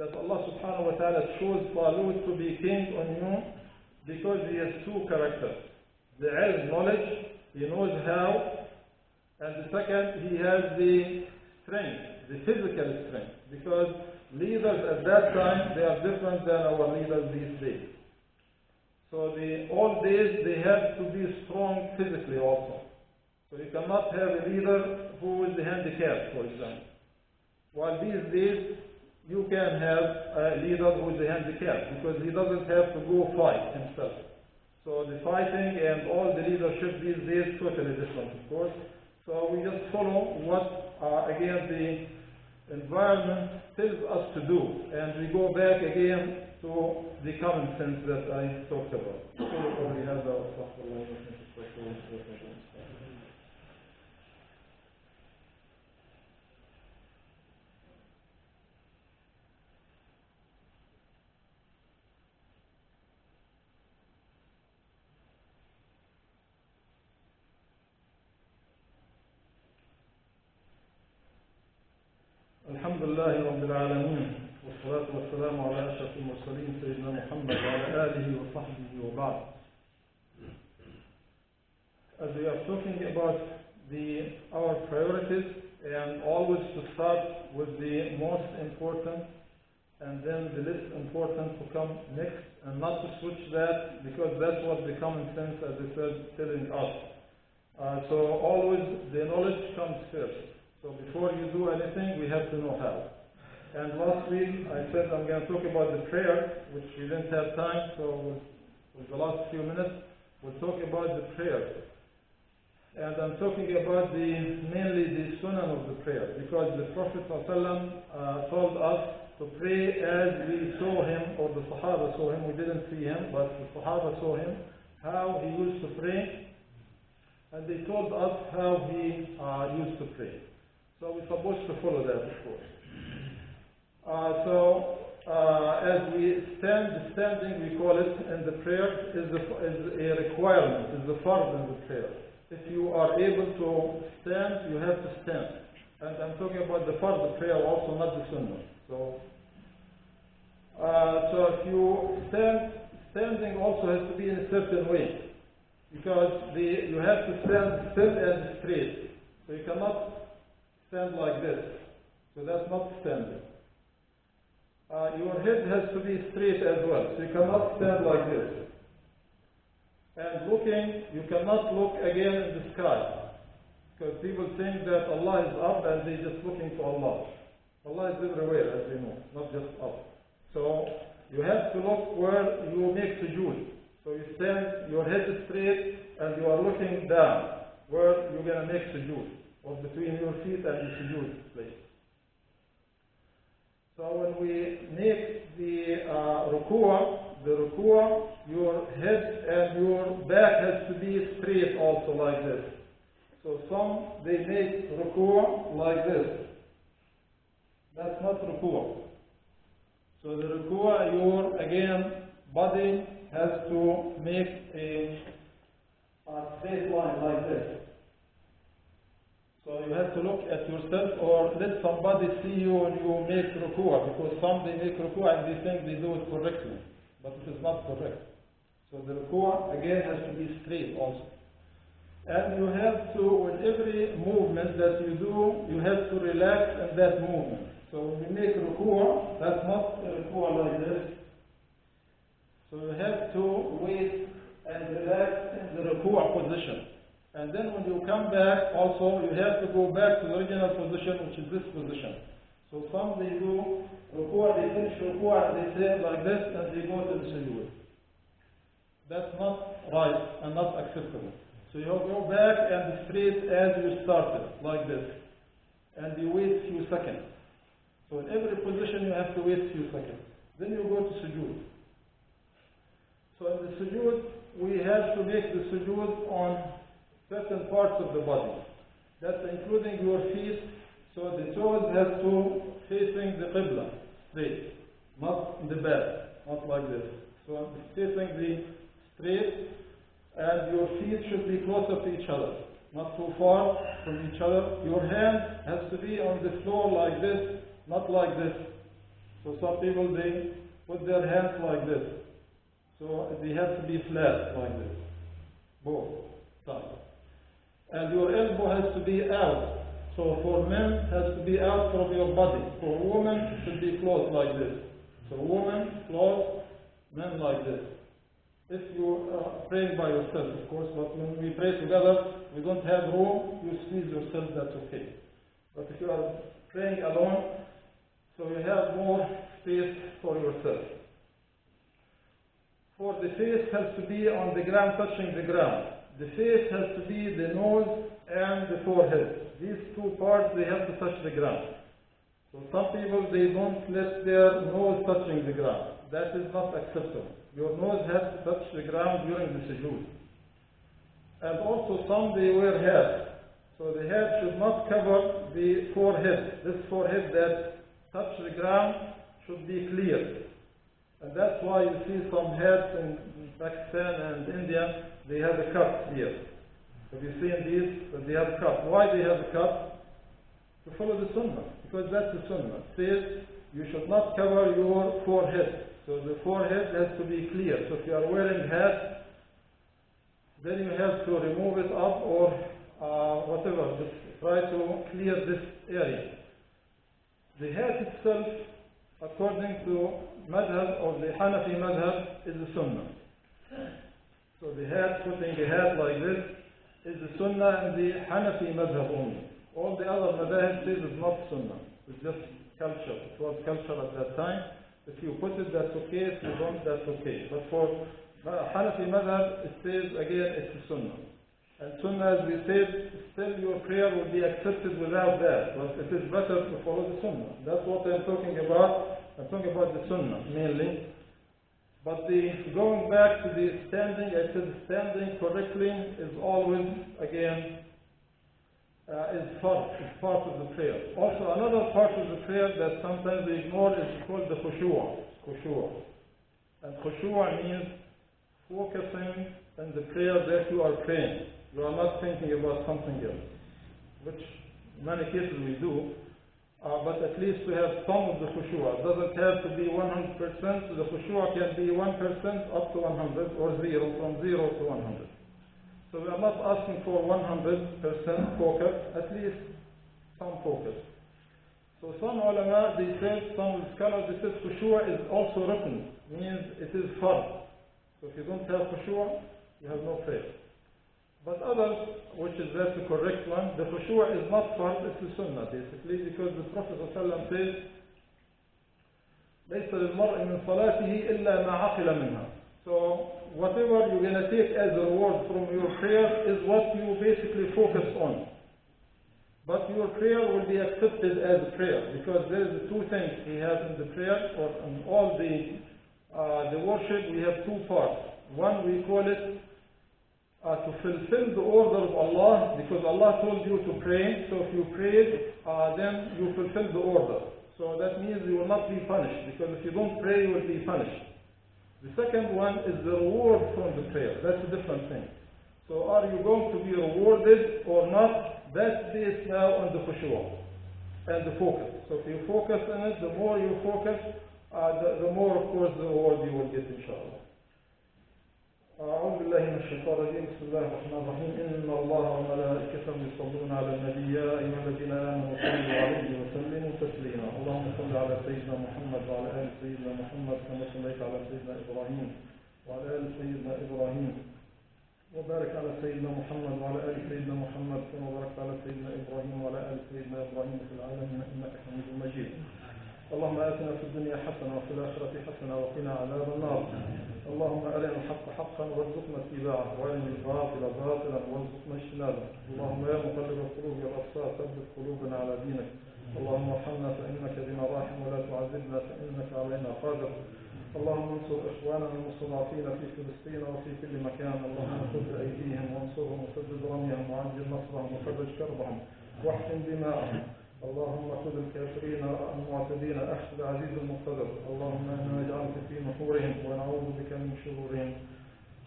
that Allah subhanahu wa ta'ala chose Talut to be king on you because he has two characters. The ilm, knowledge, he knows how, and the second, he has the strength, the physical strength, because leaders at that time, they are different than our leaders these days. So the old days, they have to be strong physically also. So you cannot have a leader who is handicapped, for example. While these days, you can have a leader who is handicapped because he doesn't have to go fight himself. So the fighting and all the leadership these days totally different, of course. So we just follow what, again, the environment tells us to do, and we go back again to the common sense that I talked about. الحمد لله رب العالمين والصلاة والسلام على أشرف المرسلين سيدنا محمد وعلى آله وصحبه وبعد. As we are talking about our priorities, and always to start with the most important and then the least important to come next, and not to switch that, because that's what the common sense, as I said, telling us. So always the knowledge comes first. So before you do anything, we have to know how. And last week, I said I'm going to talk about the prayer, which we didn't have time, so with the last few minutes, we'll talk about the prayer. And I'm talking about mainly the sunnah of the prayer, because the Prophet ﷺ told us to pray as we saw him, or the Sahaba saw him. We didn't see him, but the Sahaba saw him, how he used to pray, and they told us how he used to pray. So we're supposed to follow that, of course. As we stand, the standing, we call it in the prayer, is a requirement, is the fard in the prayer. If you are able to stand, you have to stand. And I'm talking about the fard, the prayer, also not the sunnah. So if you stand, standing also has to be in a certain way, because you have to stand still and straight. So you cannot stand like this. So that's not standing. Your head has to be straight as well. So you cannot stand like this. And looking, you cannot look again in the sky. Because people think that Allah is up and they're just looking to Allah. Allah is everywhere, as you know, not just up. So you have to look where you make sujood. So you stand, your head is straight, and you are looking down, where you're going to make sujood, or between your feet and the sujood place. So when we make the ruku'ah, your head and your back has to be straight also like this. So some, they make ruku'ah like this. That's not ruku'ah. So the ruku'ah, your, again, body has to make a straight line like this. So you have to look at yourself, or let somebody see you when you make ruku'ah, because some they make ruku'ah and they think they do it correctly, but it is not correct. So the ruku'ah again has to be straight also. And you have to, with every movement that you do, you have to relax in that movement. So when you make ruku'ah, that's not a ruku'ah like this. So you have to wait and relax in the ruku'ah position. And then when you come back, also you have to go back to the original position, which is this position. So some they do ruku'ah, they finish ruku'ah, they say like this, and they go to the sujood. That's not right and not acceptable. So you go back and straight as you started, like this. And you wait a few seconds. So in every position you have to wait a few seconds. Then you go to sujood. So in the sujood, we have to make the sujood on certain parts of the body. That's including your feet. So the toes have to facing the qibla, straight, not in the back, not like this. So facing the straight, and your feet should be closer to each other, not too far from each other. Your hand has to be on the floor like this, not like this. So some people, they put their hands like this. So they have to be flat like this. Both sides. And your elbow has to be out. So for men, it has to be out from your body. For women, it should be closed like this. So women, close, men like this. If you are praying by yourself, of course, but when we pray together, we don't have room, you squeeze yourself, that's okay. But if you are praying alone, so you have more space for yourself. For the face has to be on the ground, touching the ground. The face has to be the nose and the forehead. These two parts, they have to touch the ground. So some people, they don't let their nose touching the ground. That is not acceptable. Your nose has to touch the ground during the sujood. And also some, they wear hats. So the hat should not cover the forehead. This forehead that touch the ground should be clear. And that's why you see some hats in Pakistan and India, they have a cup here. Have you seen these? That they have a cup. Why they have a cup? To follow the sunnah. Because that's the sunnah. It says you should not cover your forehead. So the forehead has to be clear. So if you are wearing hat, then you have to remove it up or whatever. Just try to clear this area. The hat itself, according to madhab or the Hanafi madhab, is the sunnah. So the hat, putting a hat like this, is the sunnah and the Hanafi madhab only. All the other madhab says it's not sunnah. It's just culture. It was culture at that time. If you put it, that's okay. If you don't, that's okay. But for Hanafi madhab, it says again, it's the sunnah. And sunnah, as we said, still your prayer will be accepted without that. But it is better to follow the sunnah. That's what I'm talking about. I'm talking about the sunnah mainly. But going back to the standing, I said standing correctly is always, again, is part of the prayer. Also, another part of the prayer that sometimes we ignore is called the khushu'. And khushu' means focusing on the prayer that you are praying. You are not thinking about something else, which in many cases we do. But at least we have some of the khushu'. It doesn't have to be 100%. The khushu' can be 1% up to 100 or 0, from 0 to 100. So we are not asking for 100% focus, at least some focus. So some ulama, they said, some scholars, they said khushu' is also written, means it is fard. So if you don't have khushu', you have no prayer. But others, which is that's the correct one, the khushu' is not fard, it's the sunnah basically, because the Prophet ﷺ says, ليس للمرء من صلاته إلا ما عقل منها. So whatever you're going to take as a reward from your prayer is what you basically focus on. But your prayer will be accepted as a prayer, because there is two things we have in the prayer, or in all the worship, we have two parts. One, we call it to fulfill the order of Allah, because Allah told you to pray. So if you prayed, then you fulfill the order. So that means you will not be punished, because if you don't pray, you will be punished. The second one is the reward from the prayer. That's a different thing. So are you going to be rewarded or not? That's based now on the khushu' and the focus. So if you focus on it, the more you focus, the more, of course, the reward you will get, inshallah. أعوذ بالله من الشيطان الرجيم. بسم الله الرحمن الرحيم. إن الله وملائكته يصلون على النبي يا أيها الذين آمنوا صلوا عليه وسلموا تسليما. اللهم صل على سيدنا محمد وعلى آل سيدنا محمد كما صليت على سيدنا إبراهيم وعلى آل سيدنا إبراهيم وبارك على سيدنا محمد وعلى آل سيدنا محمد كما باركت على سيدنا إبراهيم وعلى آل سيدنا إبراهيم في العالمين إنك حميد مجيد. اللهم آتنا في الدنيا حسنة وفي الآخرة حسنة وقنا عذاب النار. اللهم أرنا الحق حقا وارزقنا اتباعه وأرنا الباطل باطلا وارزقنا اجتنابه. اللهم يا مقلب القلوب والأبصار ثبت قلوبنا على دينك. اللهم ارحمنا فإنك بنا راحم ولا تعذبنا فإنك علينا قادر. اللهم انصر إخواننا المستضعفين في فلسطين وفي كل مكان. اللهم خذ بأيديهم وانصرهم وسدد رميهم وعجل نصرهم وفرج كربهم واحسن دماءهم. اللهم خذ الكافرين المعتدين أخذ عزيز المقتدر. اللهم إنا نجعلك في نحورهم ونعوذ بك من شرورهم.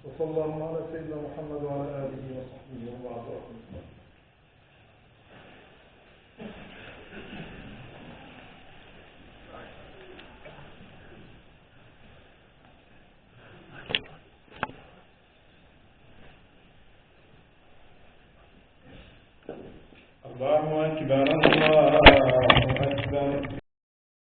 وصلى الله على سيدنا محمد وعلى آله وصحبه وبعد. الله أكبر الله أكبر.